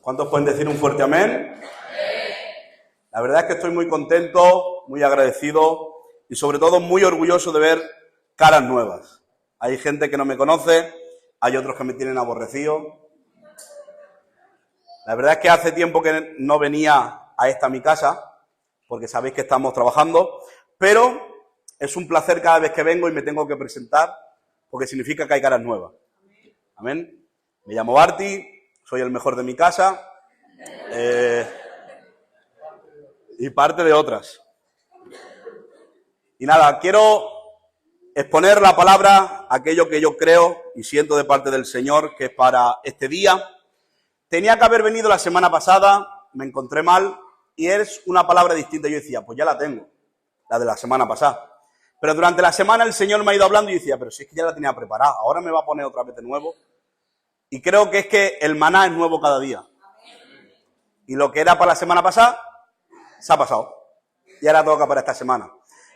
¿Cuántos pueden decir un fuerte amén? La verdad es que estoy muy contento, muy agradecido y sobre todo muy orgulloso de ver caras nuevas. Hay gente que no me conoce, hay otros que me tienen aborrecido. La verdad es que hace tiempo que no venía a esta mi casa, porque sabéis que estamos trabajando, pero es un placer cada vez que vengo y me tengo que presentar, porque significa que hay caras nuevas. Amén. Me llamo Barti, soy el mejor de mi casa y parte de otras. Y nada, quiero exponer la palabra, aquello que yo creo y siento de parte del Señor, que es para este día. Tenía que haber venido la semana pasada, me encontré mal, y es una palabra distinta. Yo decía, pues ya la tengo, la de la semana pasada. Pero durante la semana el Señor me ha ido hablando y decía, pero si es que ya la tenía preparada, ahora me va a poner otra vez de nuevo. Y creo que es que el maná es nuevo cada día. Y lo que era para la semana pasada, se ha pasado. Y ahora toca para esta semana.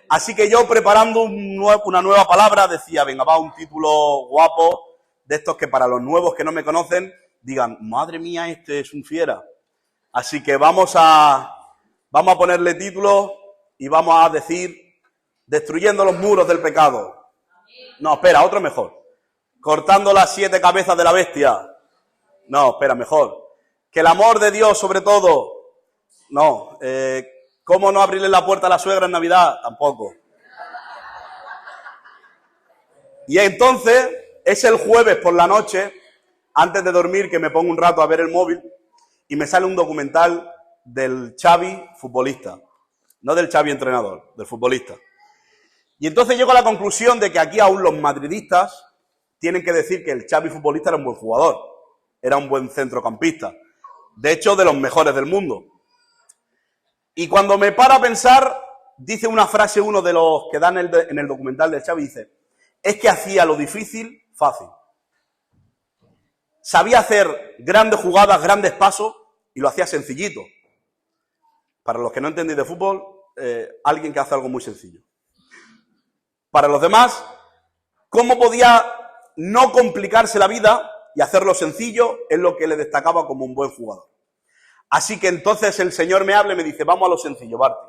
Así que yo preparando una nueva palabra decía, venga, va un título guapo, de estos que para los nuevos que no me conocen, digan, madre mía, este es un fiera. Así que vamos a ponerle título y vamos a decir, destruyendo los muros del pecado. No, espera, otro mejor. Cortando las 7 cabezas de la bestia. No, espera, mejor. Que el amor de Dios sobre todo. No, ¿cómo no abrirle la puerta a la suegra en Navidad? Tampoco. Y entonces, es el jueves por la noche, antes de dormir, que me pongo un rato a ver el móvil y me sale un documental del Xavi futbolista. No del Xavi entrenador, del futbolista. Y entonces llego a la conclusión de que aquí aún los madridistas tienen que decir que el Xavi futbolista era un buen jugador, era un buen centrocampista. De hecho, de los mejores del mundo. Y cuando me paro a pensar, dice una frase uno de los que dan en el documental del Xavi, dice, es que hacía lo difícil fácil. Sabía hacer grandes jugadas, grandes pasos, y lo hacía sencillito. Para los que no entendéis de fútbol, alguien que hace algo muy sencillo. Para los demás, ¿cómo podía no complicarse la vida y hacerlo sencillo? Es lo que le destacaba como un buen jugador. Así que entonces el Señor me habla y me dice, vamos a lo sencillo, Barti.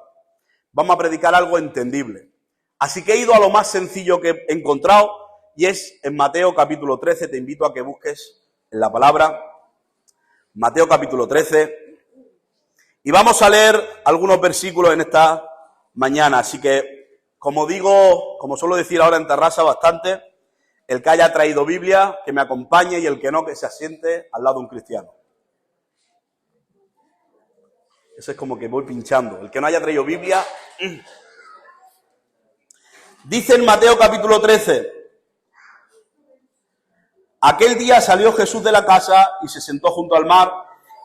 Vamos a predicar algo entendible. Así que he ido a lo más sencillo que he encontrado y es en Mateo capítulo 13. Te invito a que busques en la palabra. Mateo capítulo 13. Y vamos a leer algunos versículos en esta mañana. Así que, como digo, como suelo decir ahora en Terrassa bastante, el que haya traído Biblia, que me acompañe, y el que no, que se asiente al lado de un cristiano. Eso es como que voy pinchando. El que no haya traído Biblia. Dice en Mateo capítulo 13. Aquel día salió Jesús de la casa y se sentó junto al mar,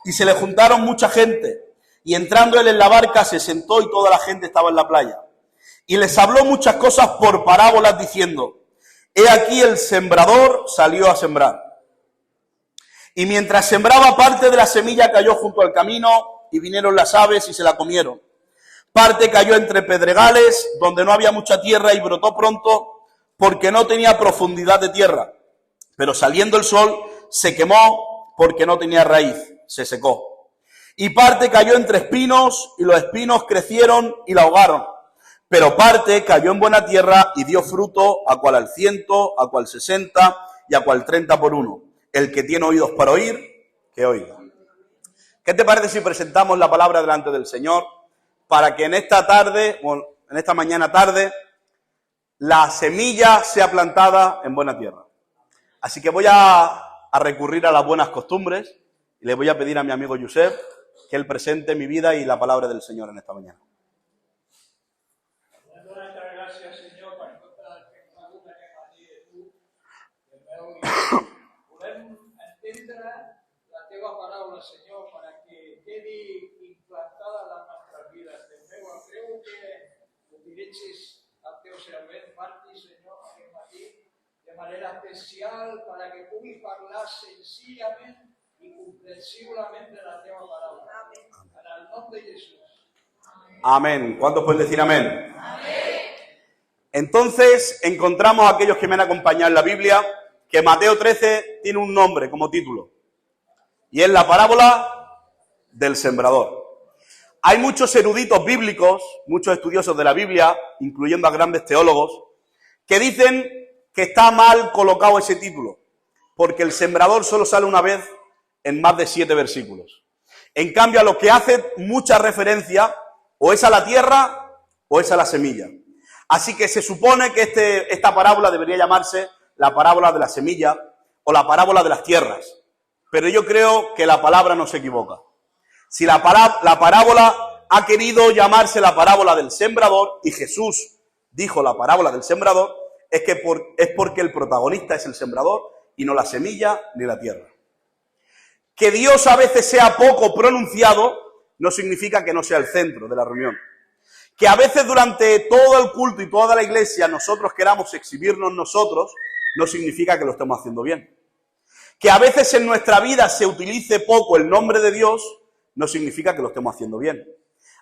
y se le juntaron mucha gente. Y entrando él en la barca se sentó y toda la gente estaba en la playa. Y les habló muchas cosas por parábolas diciendo, he aquí el sembrador salió a sembrar. Y mientras sembraba, parte de la semilla cayó junto al camino y vinieron las aves y se la comieron. Parte cayó entre pedregales donde no había mucha tierra y brotó pronto porque no tenía profundidad de tierra. Pero saliendo el sol se quemó porque no tenía raíz, se secó. Y parte cayó entre espinos y los espinos crecieron y la ahogaron. Pero parte cayó en buena tierra y dio fruto, a cual al 100, a cual 60 y a cual 30 por uno. El que tiene oídos para oír, que oiga. ¿Qué te parece si presentamos la palabra delante del Señor para que en esta tarde, bueno, en esta mañana tarde, la semilla sea plantada en buena tierra? Así que voy a recurrir a las buenas costumbres y le voy a pedir a mi amigo Josep que él presente mi vida y la palabra del Señor en esta mañana. Gracias, Senyor, per tota la benvinguda que m'ha dit tu, que veu volem entendre la teva paraula, Senyor, perquè quedi implantada en les nostres vides. Prego que utilitzis el teu servent, Martí, Senyor, aquest matí, de manera especial, para que pugui parlar senzillament i comprensiblement de la teva paraula. En el nom de Jesús. Amén. ¿Cuántos pueden decir amén? Entonces encontramos a aquellos que me han acompañado en la Biblia que Mateo 13 tiene un nombre como título y es la parábola del sembrador. Hay muchos eruditos bíblicos, muchos estudiosos de la Biblia, incluyendo a grandes teólogos, que dicen que está mal colocado ese título, porque el sembrador solo sale una vez en más de 7 versículos. En cambio, a lo que hace mucha referencia o es a la tierra o es a la semilla. Así que se supone que esta parábola debería llamarse la parábola de la semilla o la parábola de las tierras. Pero yo creo que la palabra no se equivoca. Si la parábola ha querido llamarse la parábola del sembrador y Jesús dijo la parábola del sembrador, es porque el protagonista es el sembrador y no la semilla ni la tierra. Que Dios a veces sea poco pronunciado no significa que no sea el centro de la reunión. Que a veces durante todo el culto y toda la iglesia nosotros queramos exhibirnos nosotros, no significa que lo estemos haciendo bien. Que a veces en nuestra vida se utilice poco el nombre de Dios, no significa que lo estemos haciendo bien.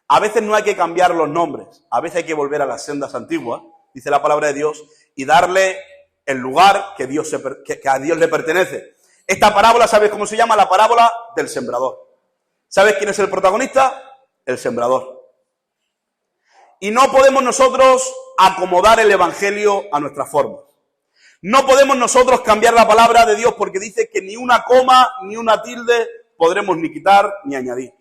A veces no hay que cambiar los nombres, a veces hay que volver a las sendas antiguas, dice la palabra de Dios, y darle el lugar que a Dios le pertenece. Esta parábola, ¿sabes cómo se llama? La parábola del sembrador. ¿Sabes quién es el protagonista? El sembrador. Y no podemos nosotros acomodar el evangelio a nuestras formas. No podemos nosotros cambiar la palabra de Dios porque dice que ni una coma ni una tilde podremos ni quitar ni añadir.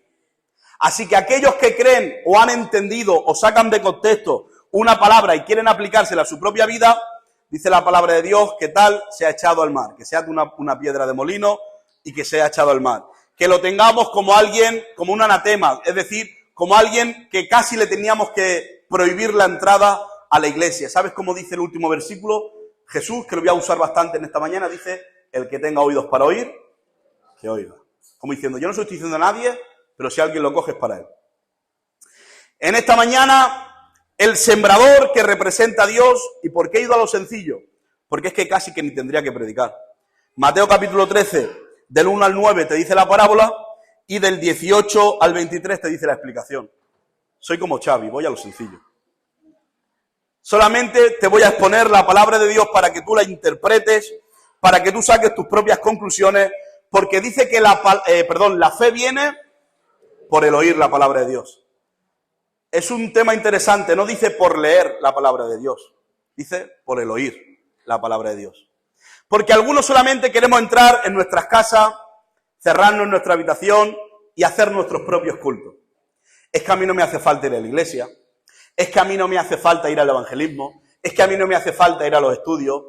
Así que aquellos que creen o han entendido o sacan de contexto una palabra y quieren aplicársela a su propia vida, dice la palabra de Dios que tal se ha echado al mar, que sea una piedra de molino y que se ha echado al mar. Que lo tengamos como alguien, como un anatema, es decir, como alguien que casi le teníamos que prohibir la entrada a la iglesia. ¿Sabes cómo dice el último versículo? Jesús, que lo voy a usar bastante en esta mañana, dice, el que tenga oídos para oír, que oiga. Como diciendo, yo no estoy diciendo a nadie, pero si alguien lo coge es para él. En esta mañana, el sembrador que representa a Dios, ¿y por qué he ido a lo sencillo? Porque es que casi que ni tendría que predicar. Mateo capítulo 13, del 1 al 9 te dice la parábola, y del 18 al 23 te dice la explicación. Soy como Xavi, voy a lo sencillo. Solamente te voy a exponer la palabra de Dios para que tú la interpretes, para que tú saques tus propias conclusiones, porque dice que la fe viene por el oír la palabra de Dios. Es un tema interesante, no dice por leer la palabra de Dios, dice por el oír la palabra de Dios. Porque algunos solamente queremos entrar en nuestras casas, cerrarnos en nuestra habitación y hacer nuestros propios cultos. Es que a mí no me hace falta ir a la iglesia, es que a mí no me hace falta ir al evangelismo, es que a mí no me hace falta ir a los estudios.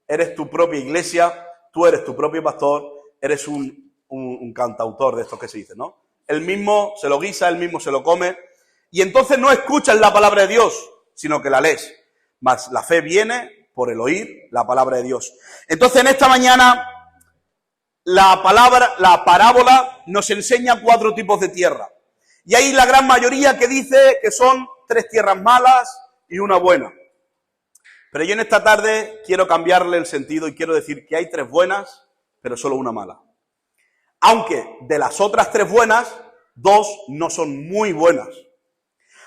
Eres tu propia iglesia, tú eres tu propio pastor, eres un cantautor de estos que se dice, ¿no? Él mismo se lo guisa, él mismo se lo come, y entonces no escuchas la palabra de Dios, sino que la lees. Mas la fe viene por el oír la palabra de Dios. Entonces en esta mañana la parábola nos enseña 4 tipos de tierra. Y hay la gran mayoría que dice que son 3 tierras malas y una buena. Pero yo en esta tarde quiero cambiarle el sentido y quiero decir que hay 3 buenas, pero solo una mala. Aunque de las otras 3 buenas, 2 no son muy buenas.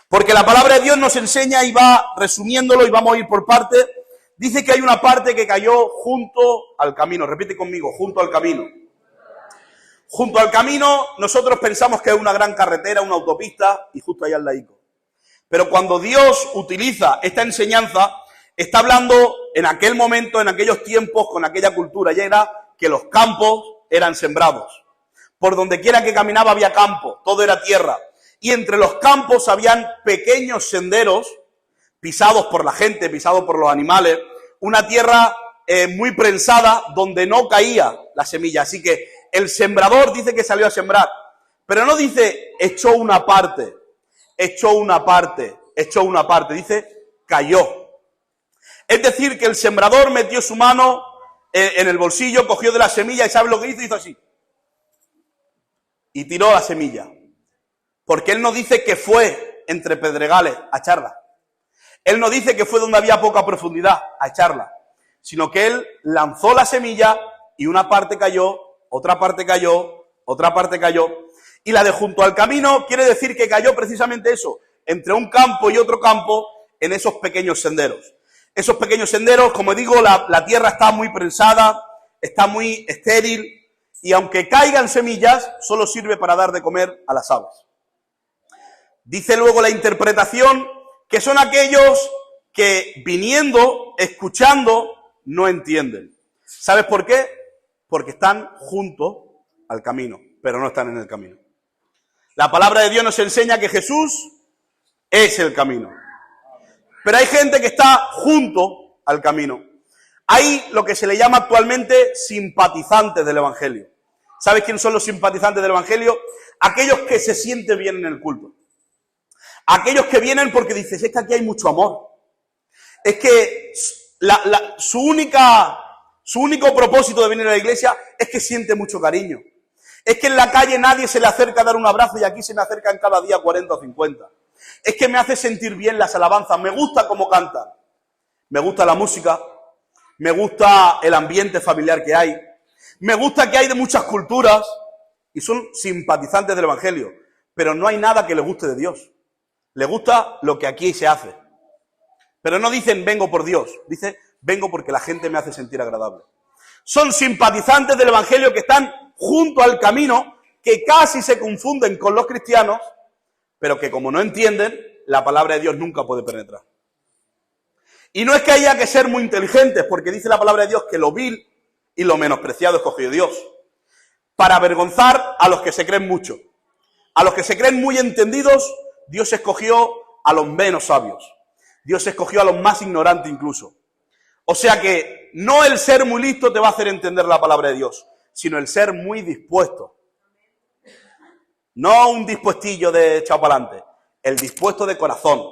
Porque la palabra de Dios nos enseña y va resumiéndolo y vamos a ir por parte. Dice que hay una parte que cayó junto al camino. Repite conmigo, junto al camino. Junto al camino nosotros pensamos que es una gran carretera, una autopista y justo ahí al laico. Pero cuando Dios utiliza esta enseñanza, está hablando en aquel momento, en aquellos tiempos, con aquella cultura. Ya era que los campos eran sembrados. Por donde quiera que caminaba había campo, todo era tierra. Y entre los campos habían pequeños senderos pisados por la gente, pisados por los animales. Una tierra muy prensada donde no caía la semilla. Así que el sembrador dice que salió a sembrar, pero no dice echó una parte, dice cayó. Es decir, que el sembrador metió su mano en el bolsillo, cogió de la semilla y ¿sabe lo que hizo? Hizo así. Y tiró la semilla. Porque él no dice que fue entre pedregales a echarla. Él no dice que fue donde había poca profundidad a echarla. Sino que él lanzó la semilla y una parte cayó, otra parte cayó, otra parte cayó. Y la de junto al camino quiere decir que cayó precisamente eso, entre un campo y otro campo, en esos pequeños senderos. Esos pequeños senderos, como digo, la tierra está muy prensada, está muy estéril, y aunque caigan semillas, solo sirve para dar de comer a las aves. Dice luego la interpretación que son aquellos que viniendo, escuchando, no entienden. ¿Sabes por qué? Porque están junto al camino, pero no están en el camino. La palabra de Dios nos enseña que Jesús es el camino. Pero hay gente que está junto al camino. Hay lo que se le llama actualmente simpatizantes del Evangelio. ¿Sabes quiénes son los simpatizantes del Evangelio? Aquellos que se sienten bien en el culto. Aquellos que vienen porque dices, es que aquí hay mucho amor. Es que su único propósito de venir a la iglesia es que siente mucho cariño. Es que en la calle nadie se le acerca a dar un abrazo y aquí se me acercan cada día 40 o 50. Es que me hace sentir bien las alabanzas, me gusta cómo cantan, me gusta la música, me gusta el ambiente familiar que hay, me gusta que hay de muchas culturas y son simpatizantes del Evangelio, pero no hay nada que les guste de Dios. Les gusta lo que aquí se hace. Pero no dicen vengo por Dios, dicen vengo porque la gente me hace sentir agradable. Son simpatizantes del Evangelio que están junto al camino, que casi se confunden con los cristianos, pero que como no entienden, la palabra de Dios nunca puede penetrar. Y no es que haya que ser muy inteligentes, porque dice la palabra de Dios que lo vil y lo menospreciado escogió Dios, para avergonzar a los que se creen mucho. A los que se creen muy entendidos, Dios escogió a los menos sabios. Dios escogió a los más ignorantes incluso. O sea que no el ser muy listo te va a hacer entender la palabra de Dios, sino el ser muy dispuesto. No un dispuestillo de echado para adelante, el dispuesto de corazón.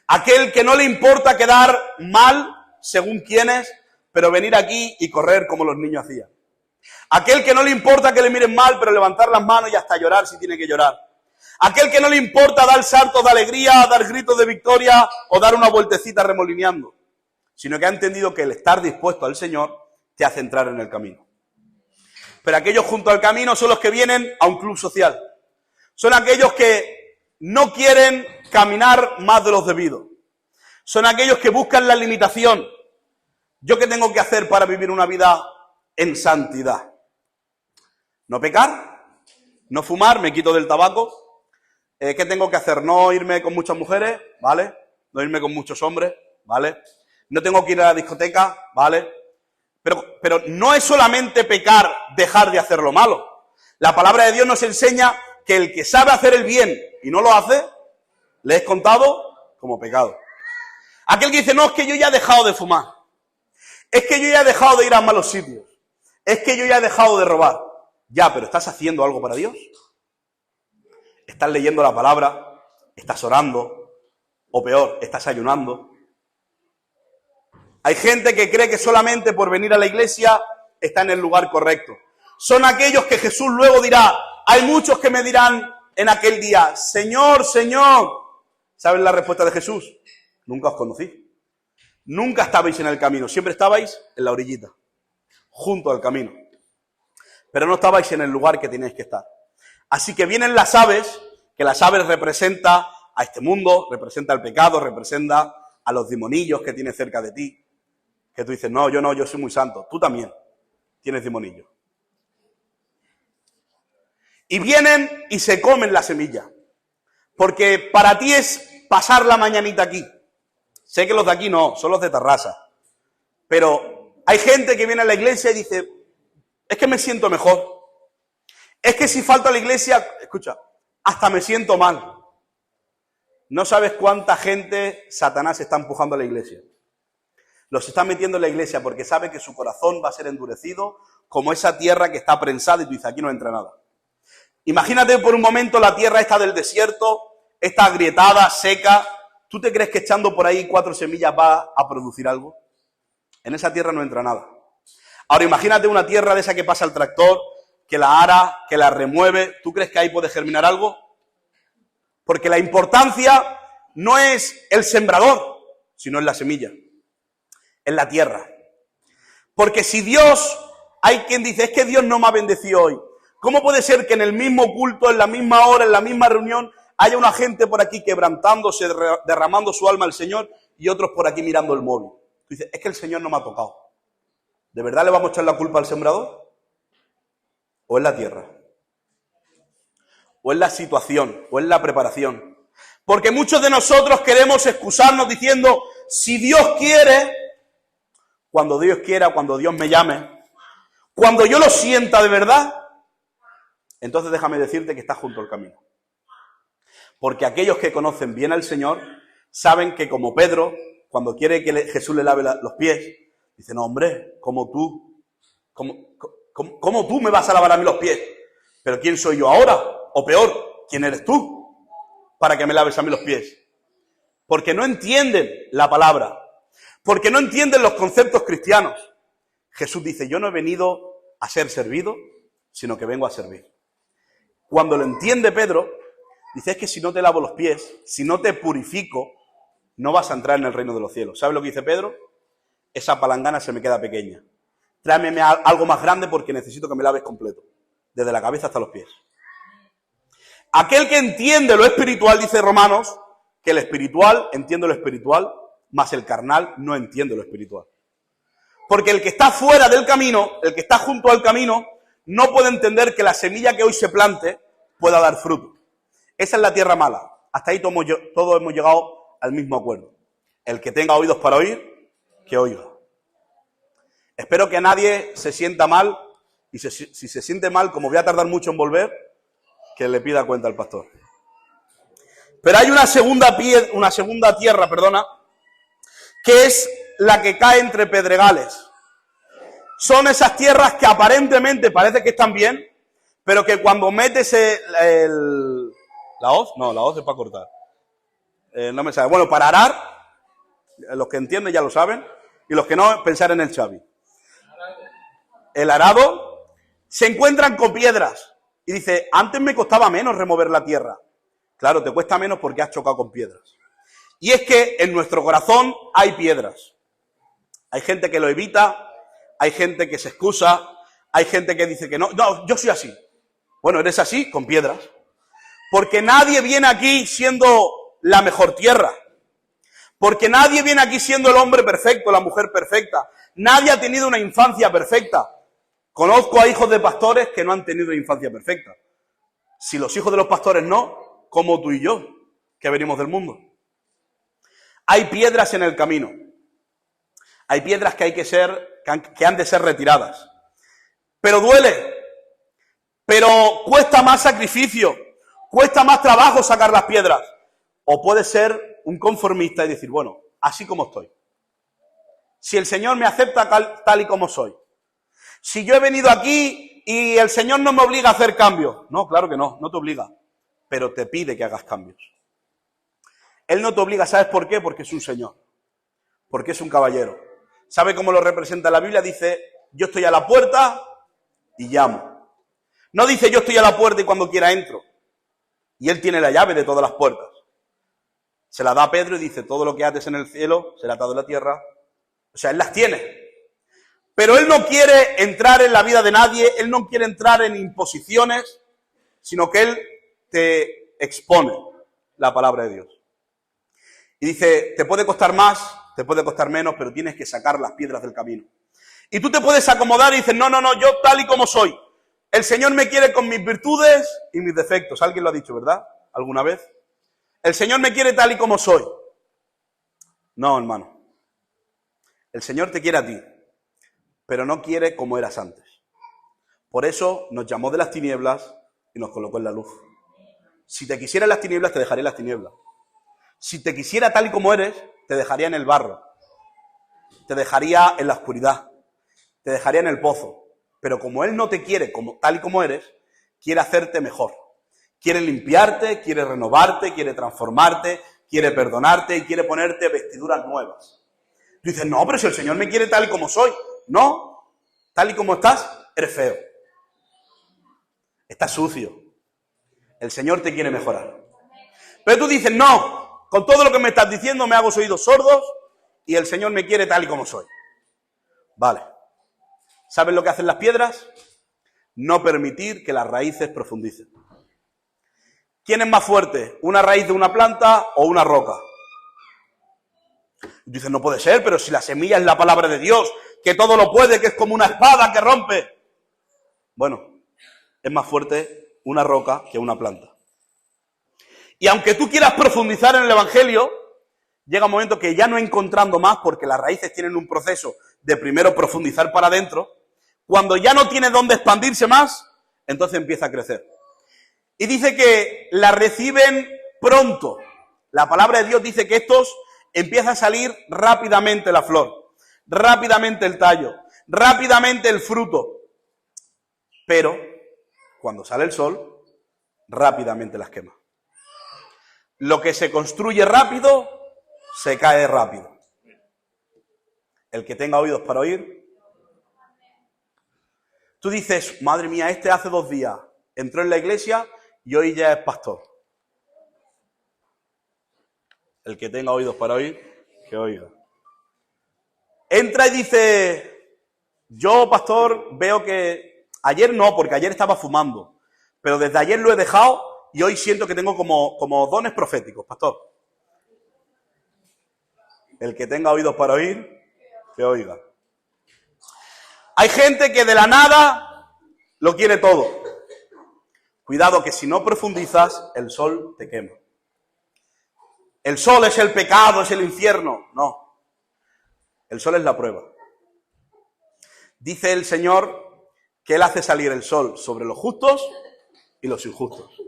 Aquel que no le importa quedar mal, según quienes, pero venir aquí y correr como los niños hacían. Aquel que no le importa que le miren mal, pero levantar las manos y hasta llorar si tiene que llorar. Aquel que no le importa dar saltos de alegría, dar gritos de victoria o dar una vueltecita remolineando, sino que ha entendido que el estar dispuesto al Señor te hace entrar en el camino. Pero aquellos junto al camino son los que vienen a un club social. Son aquellos que no quieren caminar más de los debidos. Son aquellos que buscan la limitación. ¿Yo qué tengo que hacer para vivir una vida en santidad? No pecar, no fumar, me quito del tabaco. ¿Qué tengo que hacer? No irme con muchas mujeres, ¿vale? No irme con muchos hombres, ¿vale? No tengo que ir a la discoteca, ¿vale? Pero no es solamente pecar, dejar de hacer lo malo. La palabra de Dios nos enseña que el que sabe hacer el bien y no lo hace, le es contado como pecado. Aquel que dice, no, es que yo ya he dejado de fumar. Es que yo ya he dejado de ir a malos sitios. Es que yo ya he dejado de robar. Ya, pero ¿estás haciendo algo para Dios? ¿Estás leyendo la palabra? ¿Estás orando? O peor, ¿estás ayunando? Hay gente que cree que solamente por venir a la iglesia está en el lugar correcto. Son aquellos que Jesús luego dirá, hay muchos que me dirán en aquel día, Señor, Señor. ¿Saben la respuesta de Jesús? Nunca os conocí. Nunca estabais en el camino, siempre estabais en la orillita, junto al camino. Pero no estabais en el lugar que teníais que estar. Así que vienen las aves, que las aves representa a este mundo, representa el pecado, representa a los demonillos que tienes cerca de ti. Que tú dices, no, yo soy muy santo. Tú también tienes demonillos. Y vienen y se comen la semilla. Porque para ti es pasar la mañanita aquí. Sé que los de aquí no, son los de Tarrasa. Pero hay gente que viene a la iglesia y dice, es que me siento mejor. Es que si falto a la iglesia, escucha, hasta me siento mal. No sabes cuánta gente Satanás está empujando a la iglesia. Los está metiendo en la iglesia porque sabe que su corazón va a ser endurecido como esa tierra que está prensada y tú dices, aquí no entra nada. Imagínate por un momento la tierra esta del desierto, esta agrietada, seca. ¿Tú te crees que echando por ahí 4 semillas va a producir algo? En esa tierra no entra nada. Ahora imagínate una tierra de esa que pasa el tractor, que la ara, que la remueve. ¿Tú crees que ahí puede germinar algo? Porque la importancia no es el sembrador, sino en la semilla, en la tierra. Porque si Dios, hay quien dice, es que Dios no me ha bendecido hoy. ¿Cómo puede ser que en el mismo culto, en la misma hora, en la misma reunión, haya una gente por aquí quebrantándose, derramando su alma al Señor y otros por aquí mirando el móvil? Tú dices, es que el Señor no me ha tocado. ¿De verdad le vamos a echar la culpa al sembrador? ¿O es la tierra? ¿O es la situación? ¿O es la preparación? Porque muchos de nosotros queremos excusarnos diciendo, si Dios quiere, cuando Dios quiera, cuando Dios me llame, cuando yo lo sienta de verdad, entonces déjame decirte que estás junto al camino. Porque aquellos que conocen bien al Señor saben que como Pedro, cuando quiere que Jesús le lave los pies, dice, no hombre, ¿cómo tú me vas a lavar a mí los pies? ¿Pero quién soy yo ahora? O peor, ¿quién eres tú para que me laves a mí los pies? Porque no entienden la palabra, porque no entienden los conceptos cristianos. Jesús dice, yo no he venido a ser servido, sino que vengo a servir. Cuando lo entiende Pedro, dice, es que si no te lavo los pies, si no te purifico, no vas a entrar en el reino de los cielos. ¿Sabes lo que dice Pedro? Esa palangana se me queda pequeña. Tráeme algo más grande porque necesito que me laves completo, desde la cabeza hasta los pies. Aquel que entiende lo espiritual, dice Romanos, que el espiritual entiende lo espiritual, mas el carnal no entiende lo espiritual. Porque el que está fuera del camino, el que está junto al camino, no puede entender que la semilla que hoy se plante pueda dar fruto. Esa es la tierra mala. Hasta ahí todos hemos llegado al mismo acuerdo. El que tenga oídos para oír, que oiga. Espero que nadie se sienta mal, y si se siente mal, como voy a tardar mucho en volver, que le pida cuenta al pastor. Pero hay una segunda tierra, que es la que cae entre pedregales. Son esas tierras que aparentemente parece que están bien, pero que cuando metes la hoz, no, la hoz es para cortar. No me sabe. Bueno, para arar, los que entienden ya lo saben, y los que no, pensar en el Xavi. El arado, se encuentran con piedras. Y dice, antes me costaba menos remover la tierra. Claro, te cuesta menos porque has chocado con piedras. Y es que en nuestro corazón hay piedras. Hay gente que lo evita, hay gente que se excusa, hay gente que dice que no, yo soy así. Bueno, eres así con piedras. Porque nadie viene aquí siendo la mejor tierra. Porque nadie viene aquí siendo el hombre perfecto, la mujer perfecta. Nadie ha tenido una infancia perfecta. Conozco a hijos de pastores que no han tenido infancia perfecta. Si los hijos de los pastores no, como tú y yo, que venimos del mundo. Hay piedras en el camino. Hay piedras que han de ser retiradas. Pero duele. Pero cuesta más sacrificio. Cuesta más trabajo sacar las piedras. O puede ser un conformista y decir, bueno, así como estoy. Si el Señor me acepta tal y como soy. Si yo he venido aquí y el Señor no me obliga a hacer cambios. No, claro que no te obliga. Pero te pide que hagas cambios. Él no te obliga, ¿sabes por qué? Porque es un Señor. Porque es un caballero. ¿Sabe cómo lo representa la Biblia? Dice, yo estoy a la puerta y llamo. No dice, yo estoy a la puerta y cuando quiera entro. Y Él tiene la llave de todas las puertas. Se la da a Pedro y dice, todo lo que ates en el cielo será atado en la tierra. O sea, Él las tiene. Pero Él no quiere entrar en la vida de nadie, Él no quiere entrar en imposiciones, sino que Él te expone la palabra de Dios. Y dice, te puede costar más, te puede costar menos, pero tienes que sacar las piedras del camino. Y tú te puedes acomodar y dices, no, yo tal y como soy. El Señor me quiere con mis virtudes y mis defectos. Alguien lo ha dicho, ¿verdad? ¿Alguna vez? El Señor me quiere tal y como soy. No, hermano. El Señor te quiere a ti, pero no quiere como eras antes. Por eso nos llamó de las tinieblas y nos colocó en la luz. Si te quisiera en las tinieblas, te dejaría en las tinieblas. Si te quisiera tal y como eres, te dejaría en el barro. Te dejaría en la oscuridad. Te dejaría en el pozo. Pero como Él no te quiere tal y como eres, quiere hacerte mejor. Quiere limpiarte, quiere renovarte, quiere transformarte, quiere perdonarte y quiere ponerte vestiduras nuevas. Tú dices, no, pero si el Señor me quiere tal y como soy. No, tal y como estás, eres feo. Estás sucio. El Señor te quiere mejorar. Pero tú dices, no, con todo lo que me estás diciendo me hago oídos sordos y el Señor me quiere tal y como soy. Vale. ¿Sabes lo que hacen las piedras? no permitir que las raíces profundicen. ¿Quién es más fuerte? ¿Una raíz de una planta o una roca? Y dices, no puede ser, pero si la semilla es la palabra de Dios, que todo lo puede, que es como una espada que rompe. Bueno, es más fuerte una roca que una planta. Y aunque tú quieras profundizar en el Evangelio, llega un momento que ya no encontrando más, porque las raíces tienen un proceso de primero profundizar para adentro, cuando ya no tiene dónde expandirse más, entonces empieza a crecer. Y dice que la reciben pronto. La palabra de Dios dice que estos empieza a salir rápidamente la flor, rápidamente el tallo, rápidamente el fruto. Pero cuando sale el sol, rápidamente las quema. Lo que se construye rápido, se cae rápido. El que tenga oídos para oír. Tú dices, madre mía, este hace 2 días entró en la iglesia y hoy ya es pastor. El que tenga oídos para oír, que oiga. Entra y dice, yo, pastor, veo que ayer no, porque ayer estaba fumando, pero desde ayer lo he dejado y hoy siento que tengo como dones proféticos, pastor. El que tenga oídos para oír, que oiga. Hay gente que de la nada lo quiere todo. Cuidado que si no profundizas, el sol te quema. El sol es el pecado, es el infierno. No. El sol es la prueba. Dice el Señor que Él hace salir el sol sobre los justos y los injustos.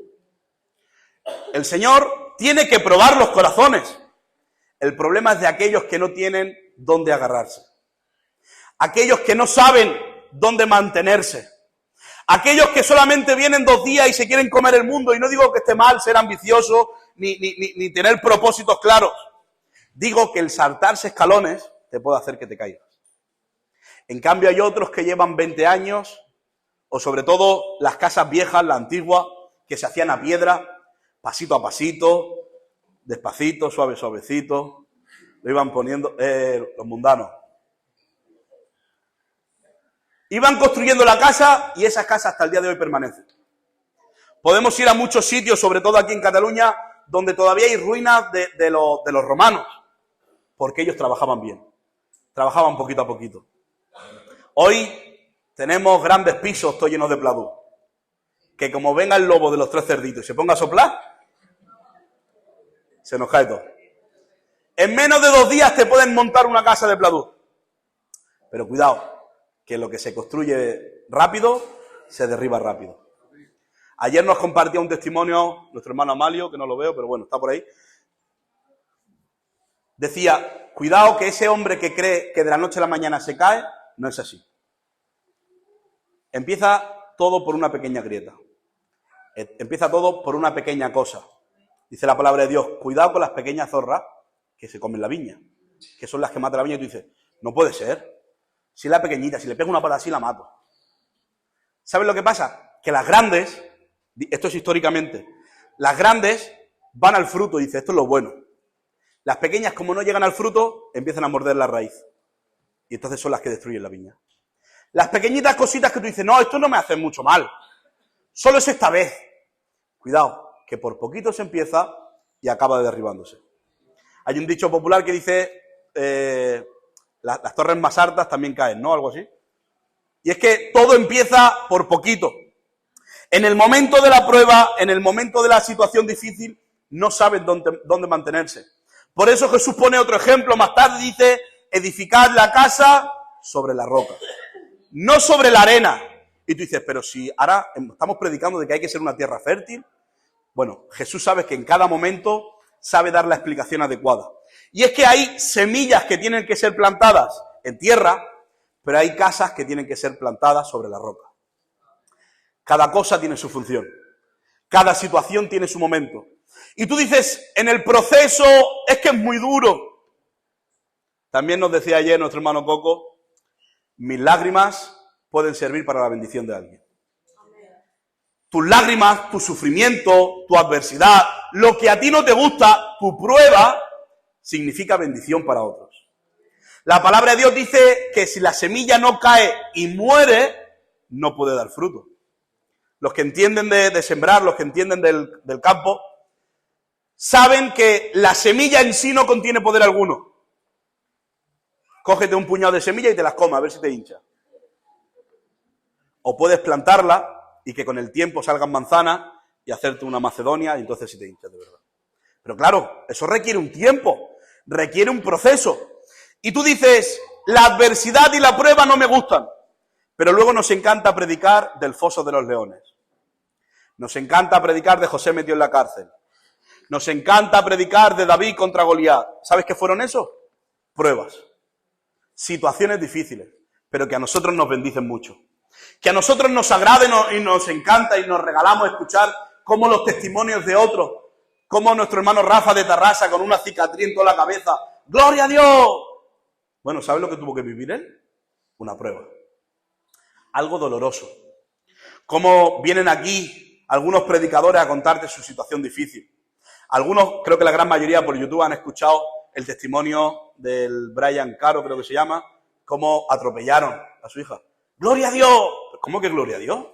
El Señor tiene que probar los corazones. El problema es de aquellos que no tienen dónde agarrarse. Aquellos que no saben dónde mantenerse. Aquellos que solamente vienen 2 días y se quieren comer el mundo. Y no digo que esté mal ser ambicioso ni tener propósitos claros. Digo que el saltarse escalones te puede hacer que te caigas. En cambio hay otros que llevan 20 años, o sobre todo las casas viejas, la antigua, que se hacían a piedra, pasito a pasito, despacito, suave, suavecito, lo iban poniendo los mundanos. Iban construyendo la casa y esas casas hasta el día de hoy permanecen. Podemos ir a muchos sitios, sobre todo aquí en Cataluña, donde todavía hay ruinas de los romanos, porque ellos trabajaban bien, trabajaban poquito a poquito. Hoy tenemos grandes pisos, todos llenos de pladú, que como venga el lobo de los 3 cerditos y se ponga a soplar, se nos cae todo. En menos de 2 días te pueden montar una casa de pladú. Pero cuidado, que lo que se construye rápido, se derriba rápido. Ayer nos compartía un testimonio nuestro hermano Amalio, que no lo veo, pero bueno, está por ahí. Decía, cuidado que ese hombre que cree que de la noche a la mañana se cae, no es así. Empieza todo por una pequeña grieta. Empieza todo por una pequeña cosa. Dice la palabra de Dios, cuidado con las pequeñas zorras que se comen la viña, que son las que matan la viña. Y tú dices, no puede ser. Si es la pequeñita, si le pego una pala así, la mato. ¿Sabes lo que pasa? Que las grandes, esto es históricamente, las grandes van al fruto y dicen, esto es lo bueno. Las pequeñas, como no llegan al fruto, empiezan a morder la raíz. Y entonces son las que destruyen la viña. Las pequeñitas cositas que tú dices, no, esto no me hace mucho mal. Solo es esta vez. Cuidado, que por poquito se empieza y acaba derribándose. Hay un dicho popular que dice, las torres más altas también caen, ¿no? Algo así. Y es que todo empieza por poquito. En el momento de la prueba, en el momento de la situación difícil, no sabes dónde mantenerse. Por eso Jesús pone otro ejemplo. Más tarde dice, edificad la casa sobre la roca, no sobre la arena. Y tú dices, pero si ahora estamos predicando de que hay que ser una tierra fértil. Bueno, Jesús sabe que en cada momento sabe dar la explicación adecuada. Y es que hay semillas que tienen que ser plantadas en tierra, pero hay casas que tienen que ser plantadas sobre la roca. Cada cosa tiene su función. Cada situación tiene su momento. Y tú dices, en el proceso es que es muy duro. También nos decía ayer nuestro hermano Coco, mis lágrimas pueden servir para la bendición de alguien. Tus lágrimas, tu sufrimiento, tu adversidad, lo que a ti no te gusta, tu prueba, significa bendición para otros. La palabra de Dios dice que si la semilla no cae y muere, no puede dar fruto. los que entienden de sembrar, los que entienden del campo, saben que la semilla en sí no contiene poder alguno. Cógete un puñado de semilla y te las comas, a ver si te hincha. O puedes plantarla y que con el tiempo salgan manzanas y hacerte una macedonia y entonces sí te hinchas de verdad. Pero claro, eso requiere un tiempo, requiere un proceso. Y tú dices, la adversidad y la prueba no me gustan, pero luego nos encanta predicar del foso de los leones. Nos encanta predicar de José metido en la cárcel. Nos encanta predicar de David contra Goliat. ¿Sabes qué fueron esos? Pruebas. Situaciones difíciles, pero que a nosotros nos bendicen mucho. Que a nosotros nos agrade y nos encanta y nos regalamos escuchar cómo los testimonios de otros, como nuestro hermano Rafa de Tarrasa con una cicatriz en toda la cabeza. ¡Gloria a Dios! Bueno, ¿sabes lo que tuvo que vivir él? Una prueba. Algo doloroso. Cómo vienen aquí algunos predicadores a contarte su situación difícil. Algunos, creo que la gran mayoría por YouTube han escuchado el testimonio del Brian Caro, creo que se llama, cómo atropellaron a su hija. ¡Gloria a Dios! ¿Cómo que gloria a Dios?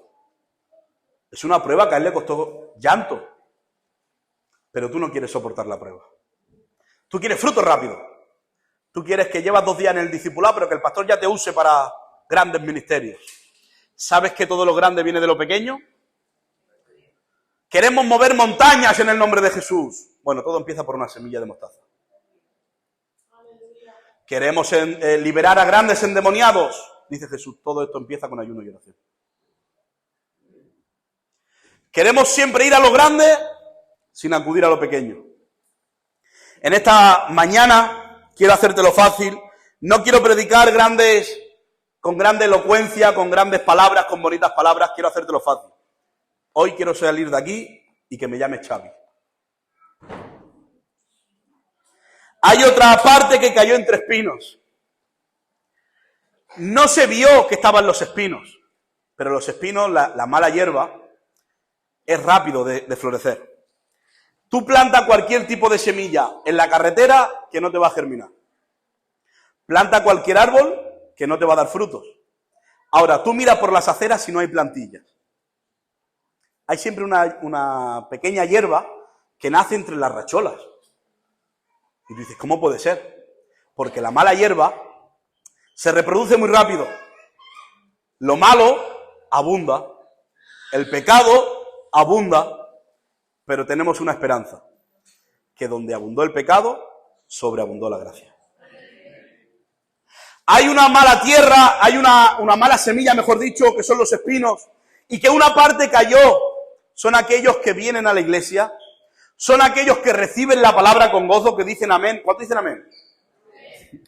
Es una prueba que a él le costó llanto. Pero tú no quieres soportar la prueba. Tú quieres fruto rápido. Tú quieres que llevas 2 días en el discipulado, pero que el pastor ya te use para grandes ministerios. ¿Sabes que todo lo grande viene de lo pequeño? Queremos mover montañas en el nombre de Jesús. Bueno, todo empieza por una semilla de mostaza. Queremos liberar a grandes endemoniados. Dice Jesús, todo esto empieza con ayuno y oración. Queremos siempre ir a lo grande sin acudir a lo pequeño. En esta mañana quiero hacértelo fácil. No quiero predicar con grande elocuencia, con grandes palabras, con bonitas palabras. Quiero hacértelo fácil. Hoy quiero salir de aquí y que me llame Xavi. Hay otra parte que cayó entre espinos. No se vio que estaban los espinos, pero los espinos, la mala hierba, es rápido de florecer. Tú planta cualquier tipo de semilla en la carretera que no te va a germinar. Planta cualquier árbol que no te va a dar frutos. Ahora, tú miras por las aceras si no hay plantillas. Hay siempre una pequeña hierba que nace entre las racholas. Y tú dices, ¿cómo puede ser? Porque la mala hierba se reproduce muy rápido. Lo malo abunda. El pecado abunda. Pero tenemos una esperanza. Que donde abundó el pecado, sobreabundó la gracia. Hay una mala tierra, hay una mala semilla, mejor dicho, que son los espinos. Y que una parte cayó. Son aquellos que vienen a la iglesia. Son aquellos que reciben la palabra con gozo, que dicen amén. ¿Cuántos dicen amén?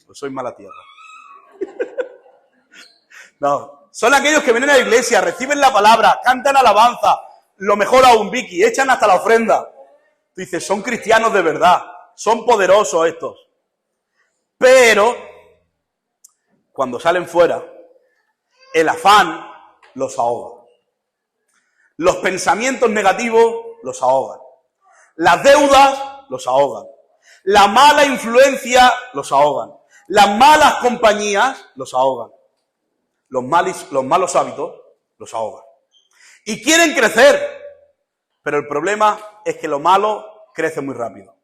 Pues soy mala tierra. No, son aquellos que vienen a la iglesia, reciben la palabra, cantan alabanza, lo mejor aún, Vicky, echan hasta la ofrenda. Tú dices, son cristianos de verdad, son poderosos estos. Pero, cuando salen fuera, el afán los ahoga. Los pensamientos negativos los ahogan. Las deudas los ahogan. La mala influencia los ahogan. Las malas compañías los ahogan. Los malos hábitos los ahogan. Y quieren crecer. Pero el problema es que lo malo crece muy rápido.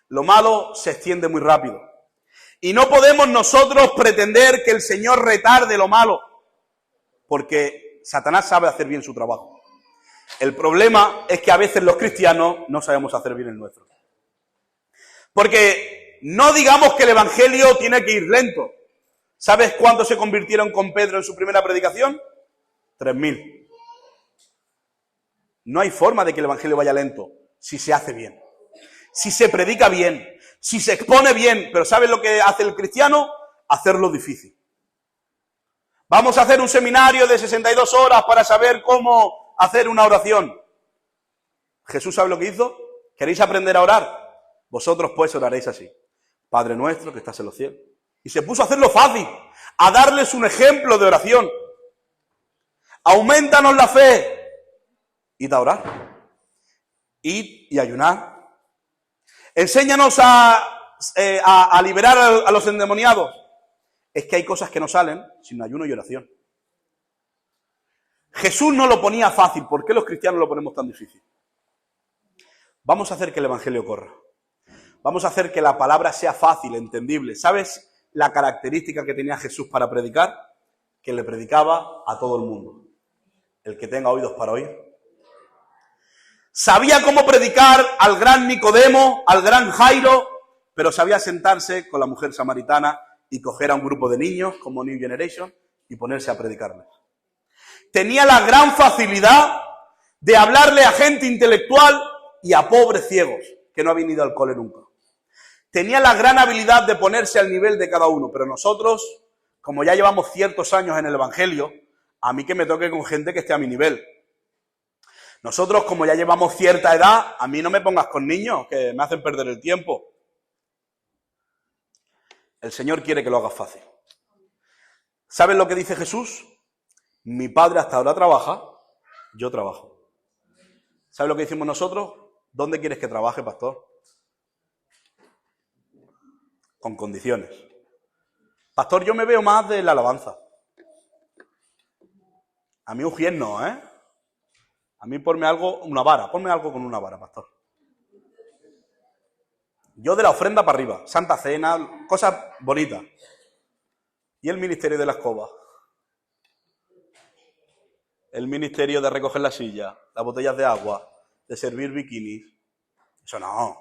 Lo malo se extiende muy rápido. Y no podemos nosotros pretender que el Señor retarde lo malo. Porque Satanás sabe hacer bien su trabajo. El problema es que a veces los cristianos no sabemos hacer bien el nuestro. Porque no digamos que el evangelio tiene que ir lento. ¿Sabes cuántos se convirtieron con Pedro en su primera predicación? 3.000. No hay forma de que el evangelio vaya lento si se hace bien. Si se predica bien. Si se expone bien. Pero ¿sabes lo que hace el cristiano? Hacerlo difícil. Vamos a hacer un seminario de 62 horas para saber cómo hacer una oración. Jesús sabe lo que hizo. ¿Queréis aprender a orar? Vosotros pues oraréis así. Padre nuestro que estás en los cielos. Y se puso a hacerlo fácil, a darles un ejemplo de oración. Aumentanos la fe. Id a orar. Id y ayunar. Enséñanos a liberar a los endemoniados. Es que hay cosas que no salen sin ayuno y oración. Jesús no lo ponía fácil. ¿Por qué los cristianos lo ponemos tan difícil? Vamos a hacer que el evangelio corra. Vamos a hacer que la palabra sea fácil, entendible. ¿Sabes la característica que tenía Jesús para predicar? Que le predicaba a todo el mundo. El que tenga oídos para oír. Sabía cómo predicar al gran Nicodemo, al gran Jairo, pero sabía sentarse con la mujer samaritana y coger a un grupo de niños como New Generation y ponerse a predicarles. Tenía la gran facilidad de hablarle a gente intelectual y a pobres ciegos que no habían ido al cole nunca. Tenía la gran habilidad de ponerse al nivel de cada uno, pero nosotros, como ya llevamos ciertos años en el Evangelio, a mí que me toque con gente que esté a mi nivel. Nosotros, como ya llevamos cierta edad, a mí no me pongas con niños que me hacen perder el tiempo. El Señor quiere que lo hagas fácil. ¿Sabes lo que dice Jesús? Mi Padre hasta ahora trabaja, yo trabajo. ¿Sabes lo que decimos nosotros? ¿Dónde quieres que trabaje, pastor? Con condiciones. Pastor, yo me veo más de la alabanza. A mí Ujier no, ¿eh? A mí ponme algo, una vara, ponme algo con una vara, pastor. Yo de la ofrenda para arriba, Santa Cena, cosas bonitas. Y el ministerio de la escoba. El ministerio de recoger la silla, las botellas de agua, de servir bikinis. Eso no.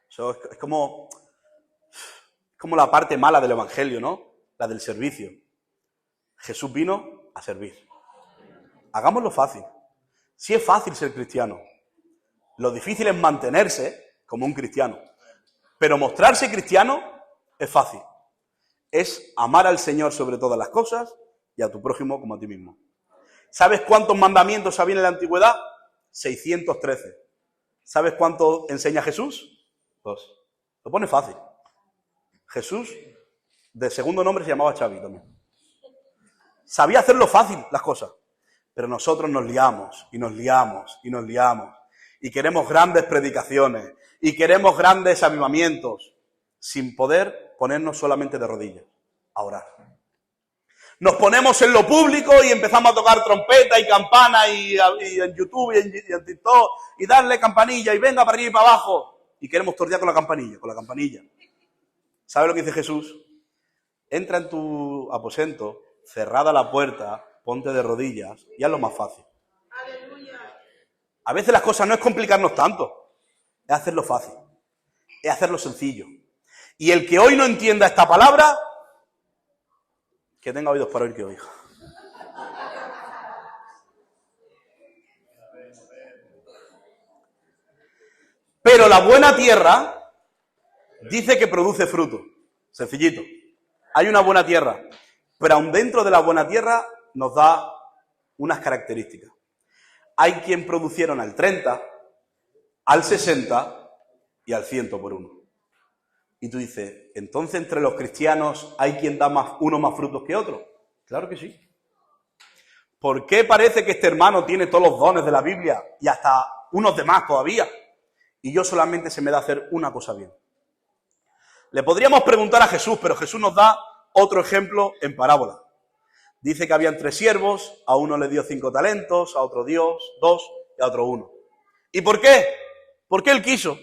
Eso es como la parte mala del evangelio, ¿no? La del servicio. Jesús vino a servir. Hagámoslo fácil. Sí es fácil ser cristiano. Lo difícil es mantenerse como un cristiano. Pero mostrarse cristiano es fácil. Es amar al Señor sobre todas las cosas y a tu prójimo como a ti mismo. ¿Sabes cuántos mandamientos había en la antigüedad? 613. ¿Sabes cuánto enseña Jesús? 2. Lo pone fácil. Jesús, de segundo nombre, se llamaba Xavi también. Sabía hacerlo fácil las cosas. Pero nosotros nos liamos, y nos liamos, y nos liamos. Y queremos grandes predicaciones, y queremos grandes avivamientos, sin poder ponernos solamente de rodillas a orar. Nos ponemos en lo público y empezamos a tocar trompeta y campana y en YouTube y en TikTok y darle campanilla y venga para arriba y para abajo. Y queremos tortear con la campanilla. ¿Sabes lo que dice Jesús? Entra en tu aposento, cerrada la puerta, ponte de rodillas y haz lo más fácil. A veces las cosas no es complicarnos tanto, es hacerlo fácil, es hacerlo sencillo. Y el que hoy no entienda esta palabra, que tenga oídos para oír que oiga. Pero la buena tierra dice que produce fruto. Sencillito. Hay una buena tierra, pero aún dentro de la buena tierra nos da unas características. Hay quien producieron al 30, al 60 y al 100 por uno. Y tú dices, ¿entonces entre los cristianos hay quien da uno más frutos que otro? Claro que sí. ¿Por qué parece que este hermano tiene todos los dones de la Biblia y hasta unos demás todavía? Y yo solamente se me da hacer una cosa bien. Le podríamos preguntar a Jesús, pero Jesús nos da otro ejemplo en parábola. Dice que habían 3 siervos, a uno le dio 5 talentos, a otro dio 2 y a otro 1. ¿Y por qué? Porque él quiso.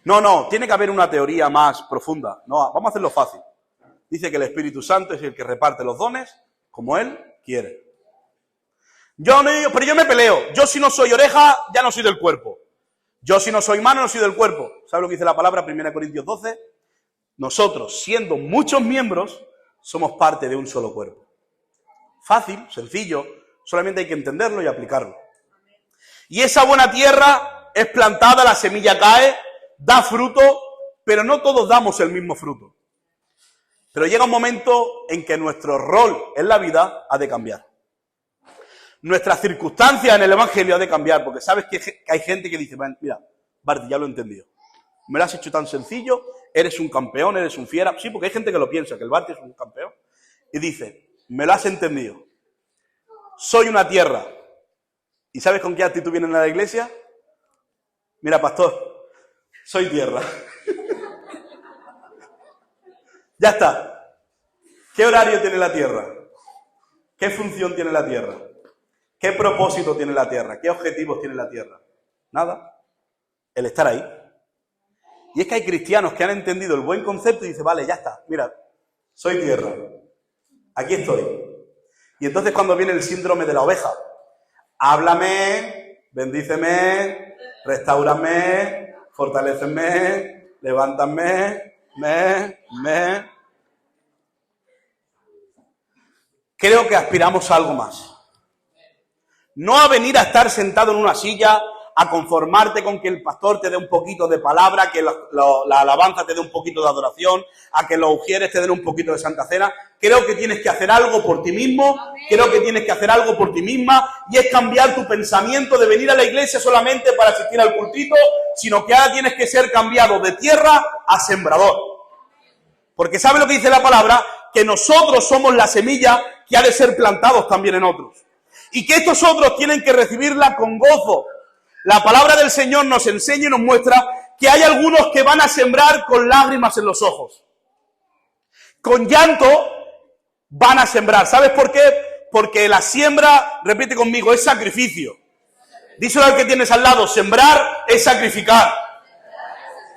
No, tiene que haber una teoría más profunda. No, vamos a hacerlo fácil. Dice que el Espíritu Santo es el que reparte los dones como Él quiere. Pero yo me peleo. Yo si no soy oreja, ya no soy del cuerpo. Yo si no soy mano, no soy del cuerpo. ¿Sabes lo que dice la palabra? 1 Corintios 12. Nosotros, siendo muchos miembros, somos parte de un solo cuerpo. Fácil, sencillo, solamente hay que entenderlo y aplicarlo. Y esa buena tierra es plantada, la semilla cae, da fruto, pero no todos damos el mismo fruto. Pero llega un momento en que nuestro rol en la vida ha de cambiar. Nuestras circunstancias en el Evangelio ha de cambiar, porque sabes que hay gente que dice, mira, Bardi, ya lo he entendido. Me lo has hecho tan sencillo, eres un campeón, eres un fiera. Sí, porque hay gente que lo piensa, que el Bardi es un campeón. Y dice, me lo has entendido. Soy una tierra. ¿Y sabes con qué actitud vienen a la iglesia? Mira, pastor, soy tierra. Ya está. ¿Qué horario tiene la tierra? ¿Qué función tiene la tierra? ¿Qué propósito tiene la tierra? ¿Qué objetivos tiene la tierra? Nada. El estar ahí. Y es que hay cristianos que han entendido el buen concepto y dicen, vale, ya está, mira, soy tierra, aquí estoy. Y entonces cuando viene el síndrome de la oveja, háblame, bendíceme, restáurame, fortaléceme, levántame, Creo que aspiramos a algo más. No a venir a estar sentado en una silla, a conformarte con que el pastor te dé un poquito de palabra, que la alabanza te dé un poquito de adoración, a que los ujieres te den un poquito de Santa Cena. Creo que tienes que hacer algo por ti mismo, creo que tienes que hacer algo por ti misma, y es cambiar tu pensamiento de venir a la iglesia solamente para asistir al cultito, sino que ahora tienes que ser cambiado de tierra a sembrador. Porque ¿sabe lo que dice la palabra? Que nosotros somos la semilla que ha de ser plantados también en otros. Y que estos otros tienen que recibirla con gozo. La palabra del Señor nos enseña y nos muestra que hay algunos que van a sembrar con lágrimas en los ojos. Con llanto van a sembrar. ¿Sabes por qué? Porque la siembra, repite conmigo, es sacrificio. Díselo al que tienes al lado, sembrar es sacrificar.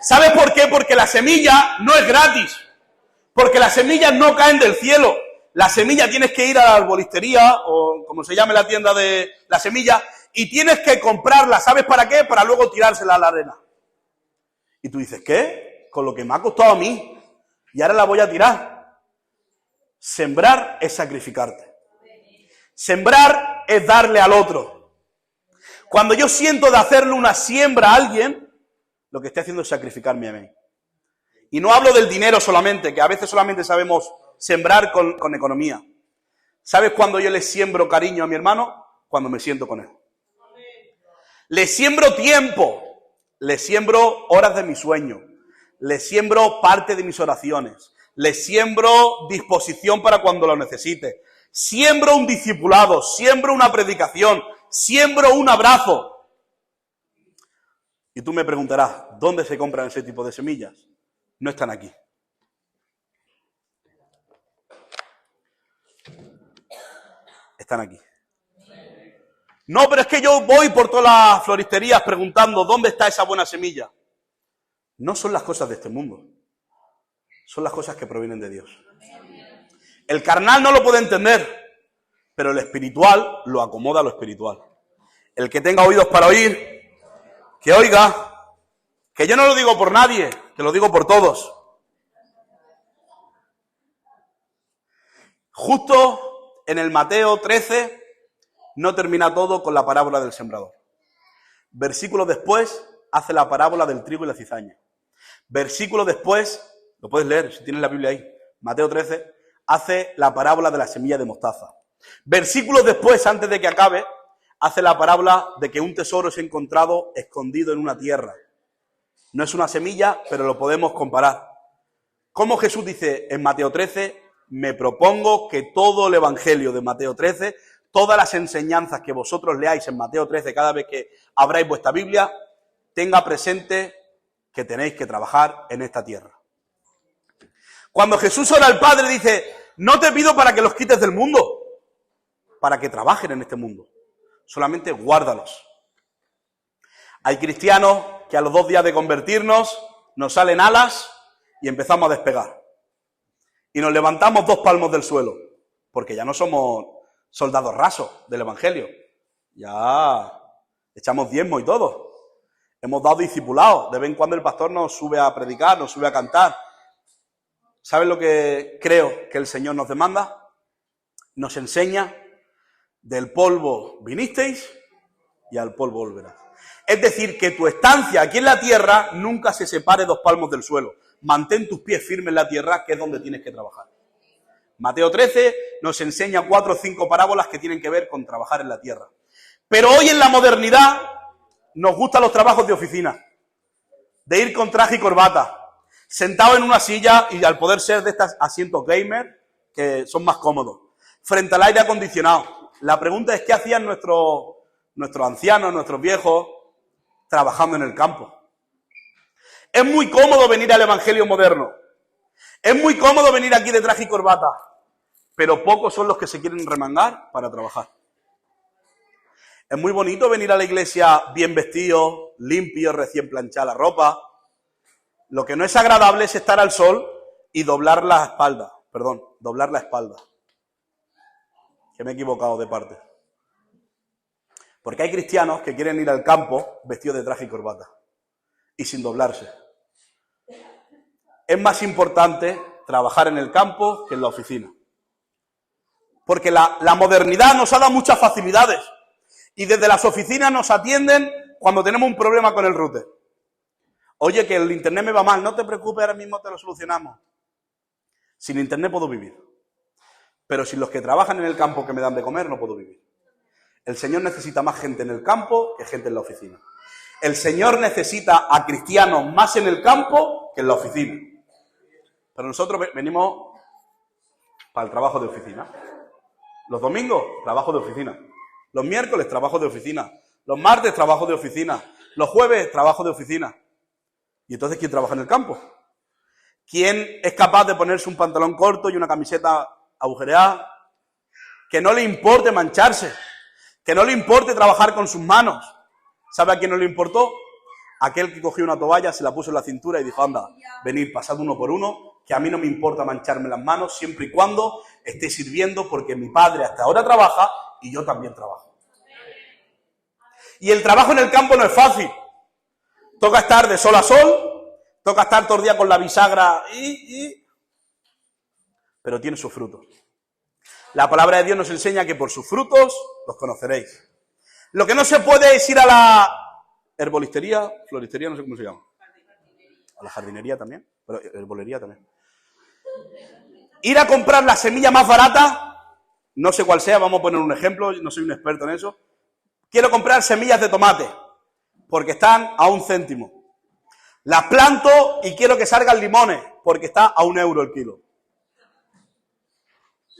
¿Sabes por qué? Porque la semilla no es gratis. Porque las semillas no caen del cielo. La semilla tienes que ir a la arbolistería, o como se llame la tienda de la semilla, y tienes que comprarla. ¿Sabes para qué? Para luego tirársela a la arena. Y tú dices, ¿qué? Con lo que me ha costado a mí, y ahora la voy a tirar. Sembrar es sacrificarte. Sembrar es darle al otro. Cuando yo siento de hacerle una siembra a alguien, lo que estoy haciendo es sacrificarme a mí. Y no hablo del dinero solamente, que a veces solamente sabemos sembrar con economía. ¿Sabes cuándo yo le siembro cariño a mi hermano? Cuando me siento con él. Le siembro tiempo, le siembro horas de mi sueño, le siembro parte de mis oraciones, le siembro disposición para cuando lo necesite, siembro un discipulado, siembro una predicación, siembro un abrazo. Y tú me preguntarás, ¿dónde se compran ese tipo de semillas? No están aquí. Están aquí. No, pero es que yo voy por todas las floristerías preguntando ¿dónde está esa buena semilla? No son las cosas de este mundo. Son las cosas que provienen de Dios. El carnal no lo puede entender, pero el espiritual lo acomoda a lo espiritual. El que tenga oídos para oír, que oiga. Que yo no lo digo por nadie, que lo digo por todos. Justo en el Mateo 13 no termina todo con la parábola del sembrador. Versículos después hace la parábola del trigo y la cizaña. Versículos después, lo puedes leer si tienes la Biblia ahí, Mateo 13, hace la parábola de la semilla de mostaza. Versículos después, antes de que acabe, hace la parábola de que un tesoro es encontrado escondido en una tierra. No es una semilla, pero lo podemos comparar. Como Jesús dice en Mateo 13, me propongo que todo el Evangelio de Mateo 13, todas las enseñanzas que vosotros leáis en Mateo 13 cada vez que abráis vuestra Biblia, tenga presente que tenéis que trabajar en esta tierra. Cuando Jesús ora al Padre dice, no te pido para que los quites del mundo, para que trabajen en este mundo. Solamente guárdalos. Hay cristianos que a los 2 días de convertirnos nos salen alas y empezamos a despegar. Y nos levantamos 2 palmos del suelo, porque ya no somos soldados rasos del Evangelio. Ya echamos diezmo y todo. Hemos dado discipulado. De vez en cuando el pastor nos sube a predicar, nos sube a cantar. ¿Saben lo que creo que el Señor nos demanda? Nos enseña, del polvo vinisteis y al polvo volverás. Es decir, que tu estancia aquí en la tierra nunca se separe 2 palmos del suelo. Mantén tus pies firmes en la tierra, que es donde tienes que trabajar. Mateo 13 nos enseña 4 o 5 parábolas que tienen que ver con trabajar en la tierra. Pero hoy en la modernidad nos gustan los trabajos de oficina, de ir con traje y corbata, sentado en una silla y al poder ser de estos asientos gamer, que son más cómodos, frente al aire acondicionado. La pregunta es, ¿qué hacían nuestros ancianos, nuestros viejos, trabajando en el campo? Es muy cómodo venir al Evangelio moderno. Es muy cómodo venir aquí de traje y corbata. pero pocos son los que se quieren remangar para trabajar. Es muy bonito venir a la iglesia bien vestido, limpio, recién planchada la ropa. Lo que no es agradable es estar al sol y doblar la espalda. Que me he equivocado de parte. Porque hay cristianos que quieren ir al campo vestidos de traje y corbata y sin doblarse. Es más importante trabajar en el campo que en la oficina. Porque la modernidad nos ha dado muchas facilidades y desde las oficinas nos atienden cuando tenemos un problema con el router. Oye, que el internet me va mal, no te preocupes, ahora mismo te lo solucionamos. Sin internet puedo vivir, pero sin los que trabajan en el campo que me dan de comer no puedo vivir. El Señor necesita más gente en el campo que gente en la oficina. El Señor necesita a cristianos más en el campo que en la oficina. Pero nosotros venimos para el trabajo de oficina. Los domingos, trabajo de oficina. Los miércoles, trabajo de oficina. Los martes, trabajo de oficina. Los jueves, trabajo de oficina. ¿Y entonces quién trabaja en el campo? ¿Quién es capaz de ponerse un pantalón corto y una camiseta agujereada? Que no le importe mancharse. Que no le importe trabajar con sus manos. ¿Sabe a quién no le importó? Aquel que cogió una toalla, se la puso en la cintura y dijo, anda, venid, pasad uno por uno, que a mí no me importa mancharme las manos siempre y cuando esté sirviendo, porque mi padre hasta ahora trabaja y yo también trabajo. Y el trabajo en el campo no es fácil. Toca estar de sol a sol, toca estar todo el día con la bisagra pero tiene sus frutos. La palabra de Dios nos enseña que por sus frutos los conoceréis. Lo que no se puede es ir a la herbolistería, floristería, no sé cómo se llama. A la jardinería también, pero herbolería también. Ir a comprar la semilla más barata, no sé cuál sea, vamos a poner un ejemplo, no soy un experto en eso. Quiero comprar semillas de tomate, porque están a 1 céntimo. Las planto y quiero que salgan limones, porque está a 1 euro el kilo.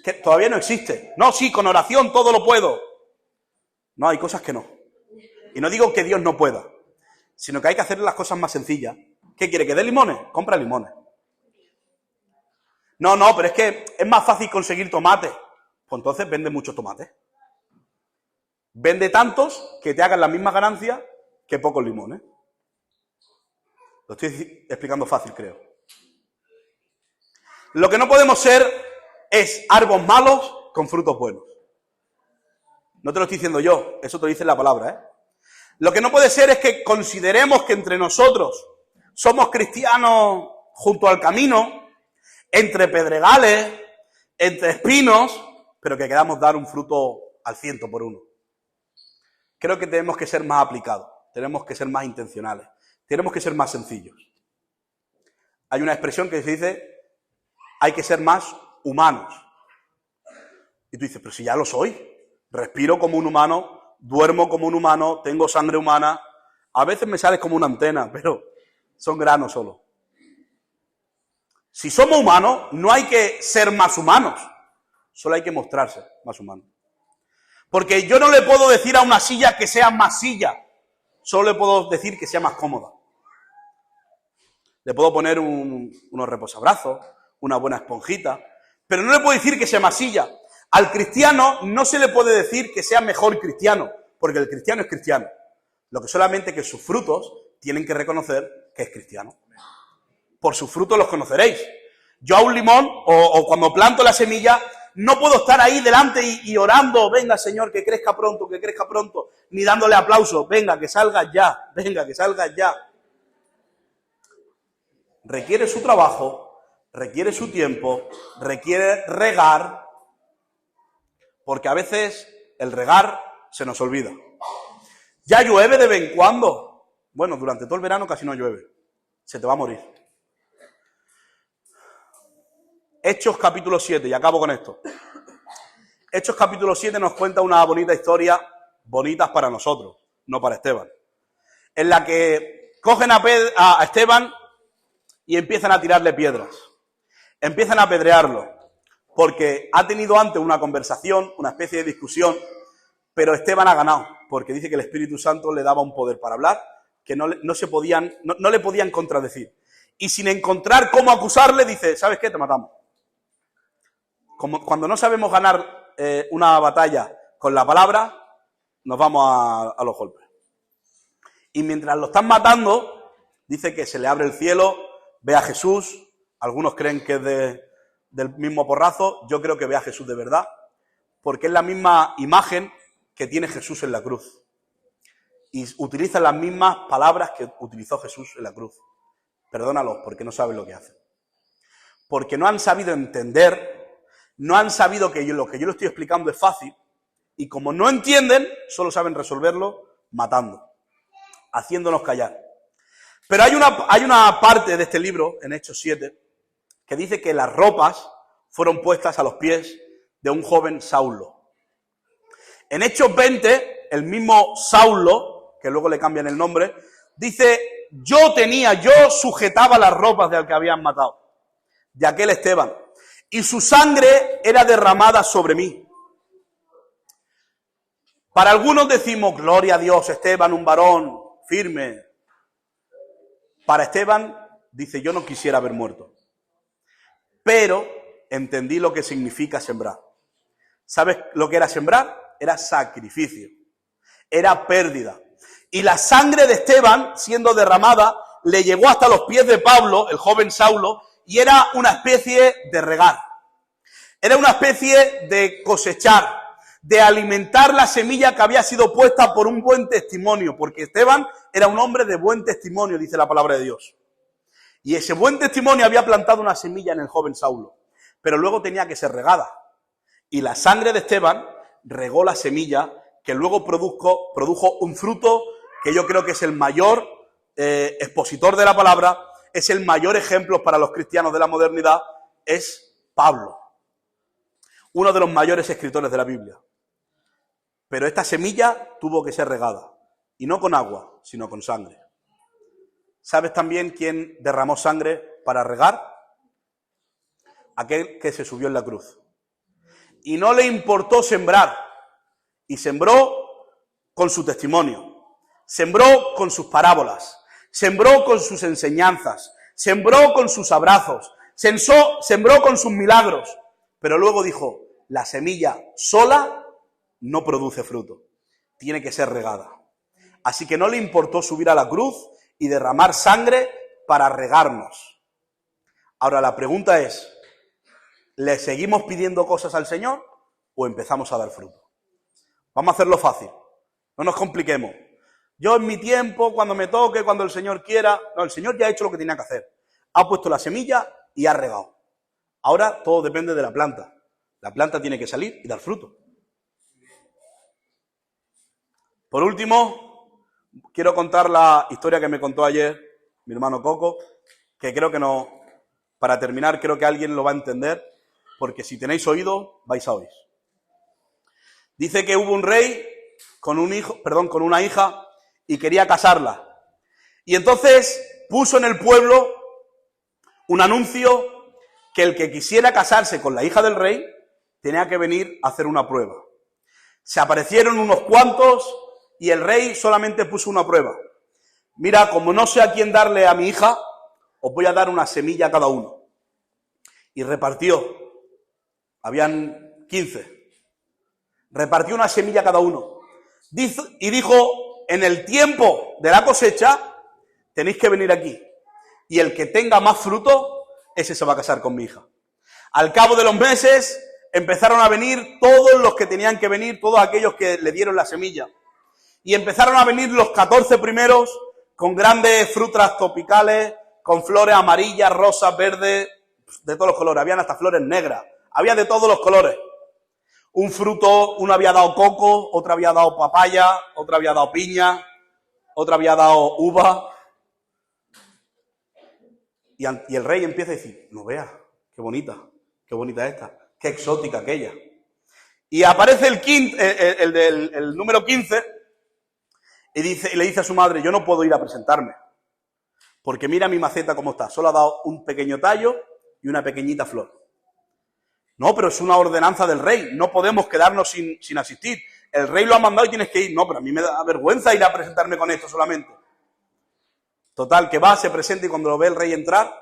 Que todavía no existe. No, sí, con oración todo lo puedo. No, hay cosas que no. Y no digo que Dios no pueda, sino que hay que hacer las cosas más sencillas. ¿Qué quiere? ¿Que dé limones? Compra limones. No, pero es que es más fácil conseguir tomates. Pues entonces vende muchos tomates. Vende tantos que te hagan la misma ganancia que pocos limones. Lo estoy explicando fácil, creo. Lo que no podemos ser es árboles malos con frutos buenos. No te lo estoy diciendo yo, eso te lo dice la palabra, ¿eh? Lo que no puede ser es que consideremos que entre nosotros somos cristianos junto al camino, entre pedregales, entre espinos, pero que queramos dar un fruto al 100 por 1. Creo que tenemos que ser más aplicados, tenemos que ser más intencionales, tenemos que ser más sencillos. Hay una expresión que se dice, hay que ser más humanos. Y tú dices, pero si ya lo soy. Respiro como un humano, duermo como un humano, tengo sangre humana. A veces me sales como una antena, pero son granos solo. Si somos humanos, no hay que ser más humanos, solo hay que mostrarse más humanos. Porque yo no le puedo decir a una silla que sea más silla, solo le puedo decir que sea más cómoda. Le puedo poner unos reposabrazos, una buena esponjita, pero no le puedo decir que sea más silla. Al cristiano no se le puede decir que sea mejor cristiano, porque el cristiano es cristiano. Lo que solamente que sus frutos tienen que reconocer que es cristiano. Por sus frutos los conoceréis. Yo a un limón, o cuando planto la semilla, no puedo estar ahí delante y orando, venga Señor, que crezca pronto, ni dándole aplausos, venga, que salga ya, Requiere su trabajo, requiere su tiempo, requiere regar, porque a veces el regar se nos olvida. Ya llueve de vez en cuando. Bueno, durante todo el verano casi no llueve. Se te va a morir. Hechos capítulo 7, y acabo con esto. Hechos capítulo 7 nos cuenta una bonita historia, bonitas para nosotros, no para Esteban, en la que cogen a Esteban y empiezan a tirarle piedras. Empiezan a apedrearlo, porque ha tenido antes una conversación, una especie de discusión, pero Esteban ha ganado, porque dice que el Espíritu Santo le daba un poder para hablar, que no le podían contradecir. Y sin encontrar cómo acusarle, dice, ¿sabes qué? Te matamos. cuando no sabemos ganar una batalla con la palabra, nos vamos a los golpes. Y mientras lo están matando, dice que se le abre el cielo, ve a Jesús. Algunos creen que es del mismo porrazo. Yo creo que ve a Jesús de verdad, porque es la misma imagen que tiene Jesús en la cruz. Y utiliza las mismas palabras que utilizó Jesús en la cruz. Perdónalos porque no saben lo que hacen. Porque no han sabido entender, no han sabido que lo que yo le estoy explicando es fácil, y como no entienden, solo saben resolverlo matando, haciéndonos callar. Pero hay una parte de este libro, en Hechos 7, que dice que las ropas fueron puestas a los pies de un joven Saulo. En Hechos 20, el mismo Saulo, que luego le cambian el nombre, dice, yo sujetaba las ropas del que habían matado, de aquel Esteban, y su sangre era derramada sobre mí. Para algunos decimos, gloria a Dios, Esteban, un varón firme. Para Esteban, dice, yo no quisiera haber muerto, pero entendí lo que significa sembrar. ¿Sabes lo que era sembrar? Era sacrificio, era pérdida. Y la sangre de Esteban, siendo derramada, le llegó hasta los pies de Pablo, el joven Saulo, y era una especie de regar. Era una especie de cosechar, de alimentar la semilla que había sido puesta por un buen testimonio, porque Esteban era un hombre de buen testimonio, dice la palabra de Dios. Y ese buen testimonio había plantado una semilla en el joven Saulo, pero luego tenía que ser regada. Y la sangre de Esteban regó la semilla, que luego produjo un fruto que yo creo que es el mayor expositor de la palabra, es el mayor ejemplo para los cristianos de la modernidad, es Pablo, uno de los mayores escritores de la Biblia. Pero esta semilla tuvo que ser regada, y no con agua, sino con sangre. ¿Sabes también quién derramó sangre para regar? Aquel que se subió en la cruz. Y no le importó sembrar, y sembró con su testimonio, sembró con sus parábolas, sembró con sus enseñanzas, sembró con sus abrazos, sembró con sus milagros, pero luego dijo, la semilla sola no produce fruto, tiene que ser regada. Así que no le importó subir a la cruz y derramar sangre para regarnos. Ahora la pregunta es, ¿le seguimos pidiendo cosas al Señor o empezamos a dar fruto? Vamos a hacerlo fácil, no nos compliquemos. Yo en mi tiempo, cuando me toque, cuando el Señor quiera... No, el Señor ya ha hecho lo que tenía que hacer. Ha puesto la semilla y ha regado. Ahora todo depende de la planta. La planta tiene que salir y dar fruto. Por último, quiero contar la historia que me contó ayer mi hermano Coco, que creo que no, para terminar, creo que alguien lo va a entender, porque si tenéis oído, vais a oír. Dice que hubo un rey con una hija y quería casarla. Y entonces puso en el pueblo un anuncio que el que quisiera casarse con la hija del rey tenía que venir a hacer una prueba. Se aparecieron unos cuantos y el rey solamente puso una prueba. Mira, como no sé a quién darle a mi hija, os voy a dar una semilla a cada uno. Y repartió. Habían 15. Repartió una semilla a cada uno. Y dijo, en el tiempo de la cosecha, tenéis que venir aquí. Y el que tenga más fruto, ese se va a casar con mi hija. Al cabo de los meses, empezaron a venir todos los que tenían que venir, todos aquellos que le dieron la semilla. Y empezaron a venir los 14 primeros con grandes frutas tropicales, con flores amarillas, rosas, verdes, de todos los colores. Habían hasta flores negras. Había de todos los colores. Un fruto, uno había dado coco, otro había dado papaya, otro había dado piña, otro había dado uva. Y el rey empieza a decir, no veas, qué bonita esta, qué exótica aquella. Y aparece el número 15 y le dice a su madre, yo no puedo ir a presentarme, porque mira mi maceta cómo está, solo ha dado un pequeño tallo y una pequeñita flor. No, pero es una ordenanza del rey, no podemos quedarnos sin asistir. El rey lo ha mandado y tienes que ir. No, pero a mí me da vergüenza ir a presentarme con esto solamente. Total, que va, se presenta y cuando lo ve el rey entrar,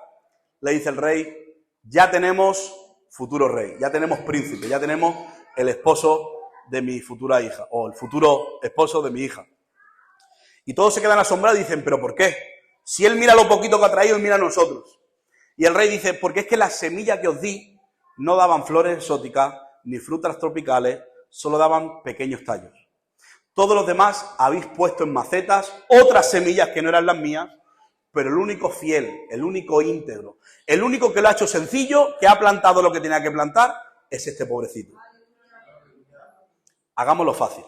le dice el rey, ya tenemos futuro rey, ya tenemos príncipe, ya tenemos el esposo de mi futura hija, o el futuro esposo de mi hija. Y todos se quedan asombrados y dicen, ¿pero por qué? Si él mira lo poquito que ha traído, él mira a nosotros. Y el rey dice, porque es que las semillas que os di no daban flores exóticas ni frutas tropicales, solo daban pequeños tallos. Todos los demás habéis puesto en macetas otras semillas que no eran las mías, pero el único fiel, el único íntegro, el único que lo ha hecho sencillo, que ha plantado lo que tenía que plantar, es este pobrecito. Hagámoslo fácil,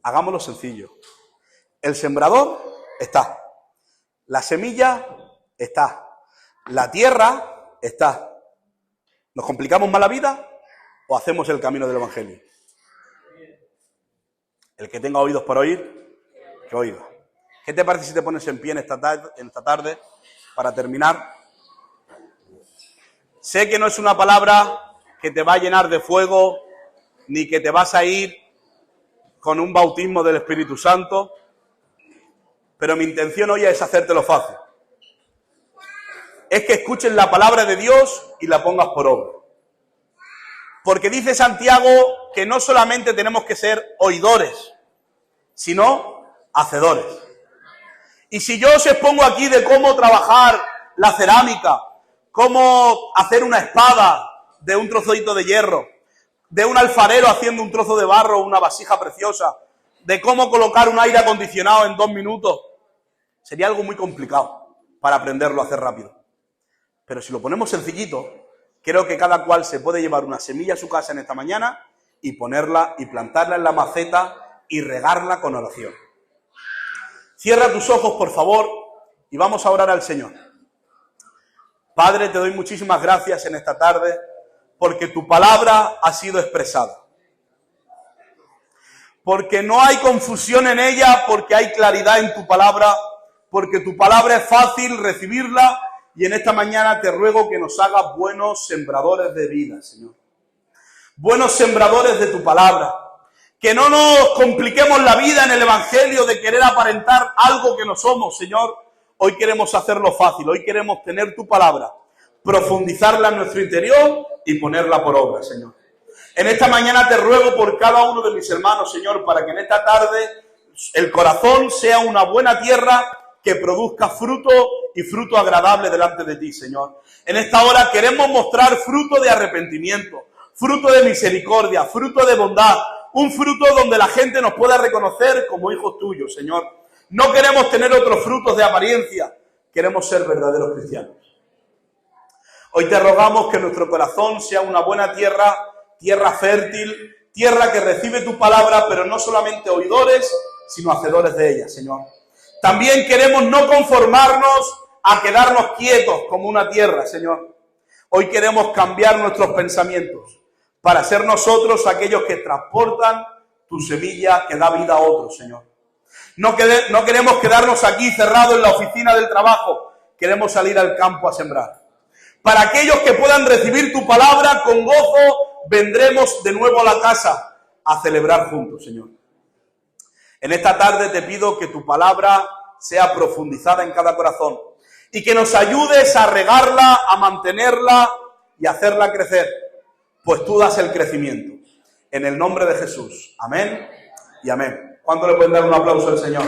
hagámoslo sencillo. El sembrador está, la semilla está, la tierra está. ¿Nos complicamos más la vida o hacemos el camino del Evangelio? El que tenga oídos para oír, que oiga. ¿Qué te parece si te pones en pie en esta tarde para terminar? Sé que no es una palabra que te va a llenar de fuego, ni que te vas a ir con un bautismo del Espíritu Santo, pero mi intención hoy es hacértelo fácil. Es que escuches la palabra de Dios y la pongas por obra. Porque dice Santiago que no solamente tenemos que ser oidores, sino hacedores. Y si yo os expongo aquí de cómo trabajar la cerámica, cómo hacer una espada de un trocito de hierro, de un alfarero haciendo un trozo de barro, una vasija preciosa, de cómo colocar un aire acondicionado en 2 minutos, sería algo muy complicado para aprenderlo a hacer rápido. Pero si lo ponemos sencillito, creo que cada cual se puede llevar una semilla a su casa en esta mañana y ponerla y plantarla en la maceta y regarla con oración. Cierra tus ojos, por favor, y vamos a orar al Señor. Padre, te doy muchísimas gracias en esta tarde porque tu palabra ha sido expresada. Porque no hay confusión en ella, porque hay claridad en tu palabra, porque tu palabra es fácil recibirla. Y en esta mañana te ruego que nos hagas buenos sembradores de vida, Señor. Buenos sembradores de tu palabra. Que no nos compliquemos la vida en el Evangelio de querer aparentar algo que no somos, Señor. Hoy queremos hacerlo fácil. Hoy queremos tener tu palabra, profundizarla en nuestro interior y ponerla por obra, Señor. En esta mañana te ruego por cada uno de mis hermanos, Señor, para que en esta tarde el corazón sea una buena tierra que produzca fruto y fruto agradable delante de ti, Señor. En esta hora queremos mostrar fruto de arrepentimiento, fruto de misericordia, fruto de bondad, un fruto donde la gente nos pueda reconocer como hijos tuyos, Señor. No queremos tener otros frutos de apariencia, queremos ser verdaderos cristianos. Hoy te rogamos que nuestro corazón sea una buena tierra, tierra fértil, tierra que recibe tu palabra, pero no solamente oidores, sino hacedores de ella, Señor. También queremos no conformarnos a quedarnos quietos como una tierra, Señor. Hoy queremos cambiar nuestros pensamientos para ser nosotros aquellos que transportan tu semilla que da vida a otros, Señor. No queremos quedarnos aquí cerrados en la oficina del trabajo. Queremos salir al campo a sembrar. Para aquellos que puedan recibir tu palabra con gozo, vendremos de nuevo a la casa a celebrar juntos, Señor. En esta tarde te pido que tu palabra sea profundizada en cada corazón y que nos ayudes a regarla, a mantenerla y a hacerla crecer, pues tú das el crecimiento. En el nombre de Jesús. Amén y amén. ¿Cuánto le pueden dar un aplauso al Señor?